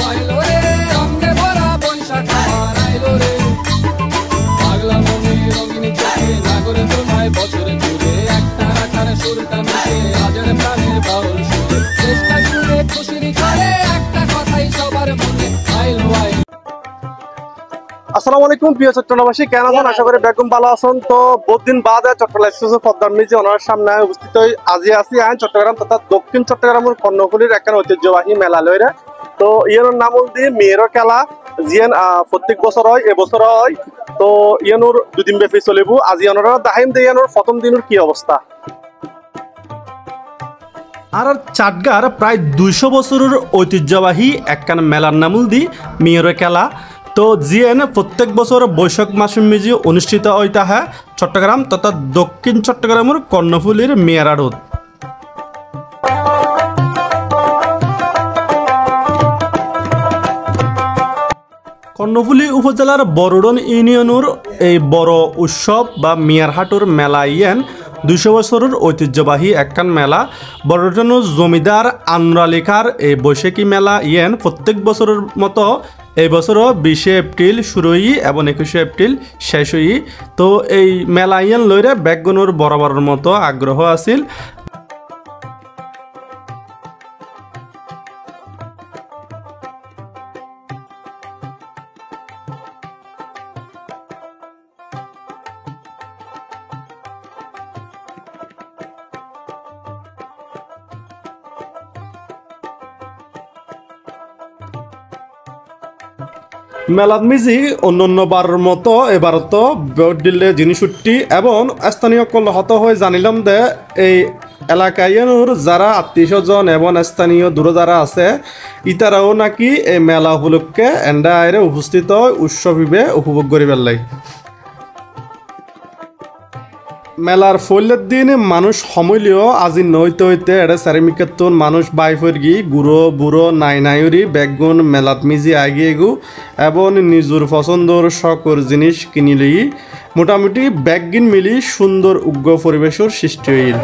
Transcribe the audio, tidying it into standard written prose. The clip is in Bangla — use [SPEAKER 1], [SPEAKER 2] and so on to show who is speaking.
[SPEAKER 1] আইলো রে রঙে ভরা বৈশাখ আমার আইলো রে পাগলা মনে রঙিন চোখে নাগরে তোমায় বছরে জুড়ে একটা রাখার সুরটা মিশে আজের প্রাণের বাউল সুরে চেষ্টা জুড়ে খুশির করে একটা কথাই সবার মনে আইলো আইলো।
[SPEAKER 2] আসসালামু আলাইকুম প্রিয় চট্টগ্রামবাসী, কেন আছেন? আশা করি বেগম ভালো আছেন। তো বহুদিন বাদে চট্টগ্রাম এক্সপ্রেস পদ্মার নিচে ওনার সামনে উপস্থিত হই আজি আছি আইন চট্টগ্রাম তথা দক্ষিণ চট্টগ্রামের কর্ণফুলির একটা ঐতিহ্যবাহী মেলা লইরে। তো ইয়ানোর নাম হল মেয়েরও খেলা জিয়ান প্রত্যেক বছর হয়, এবছর হয়। তো ইয়ানোর দুদিন ব্যাপী চলিব। আজি ওনারা দাহিম দিয়ে ইয়ানোর প্রথম দিনের কি অবস্থা।
[SPEAKER 3] আর চাটগার প্রায় 200 বছরের ঐতিহ্যবাহী একখান মেলার নামুল দি মেয়েরও খেলা। তো জিএন প্রত্যেক বছর বৈশাখ মাসের মেজি অনুষ্ঠিত হইতা হয় চট্টগ্রাম তথা দক্ষিণ চট্টগ্রামের কর্ণফুলির মেয়েরা রোড। কর্ণফুলি উপজেলার বড়ডন ইউনিয়নের এই বড় উৎসব বা মিয়ারহাটুর মেলা ইয়েন 200 বছরের ঐতিহ্যবাহী একখান মেলা। বড়ডনের জমিদার আনরালিখার এই বৈশাখী মেলা ইয়েন প্রত্যেক বছরের মতো এই বছরও 20 এপ্রিল শুরু হই এবং 21 এপ্রিল শেষ হই। তো এই মেলা ইয়েন লইরে ব্যাগগুনোর বরাবরের মতো আগ্রহ আছিল। মেলাত মিজি অন্যবারের মতো এবার তো বেট দিলে জিনিস উঠি এবং স্থানীয় কল হত হয়ে জানিলাম যে এই এলাকায় যারা আত্মীয় স্বজন এবং স্থানীয় দূর যারা আছে ইতারাও নাকি এই মেলা উপলক্ষে এন্ডারে উপস্থিত উৎসব হিসেবে উপভোগ করি পেলাই। মেলার ফলের দিন মানুষ সমলিও আজি নইতে হইতে এটা সারিমিকাতুন মানুষ বাইফর গি গুঁড়ো বুড়ো নাইনায়ুরি বেগুন মেলাত মিজি আগিয়ে গু এবং নিজের পছন্দর শখর জিনিস কিনিলেই মোটামুটি ব্যাগিন মিলি সুন্দর উগ্র পরিবেশের সৃষ্টি হইল।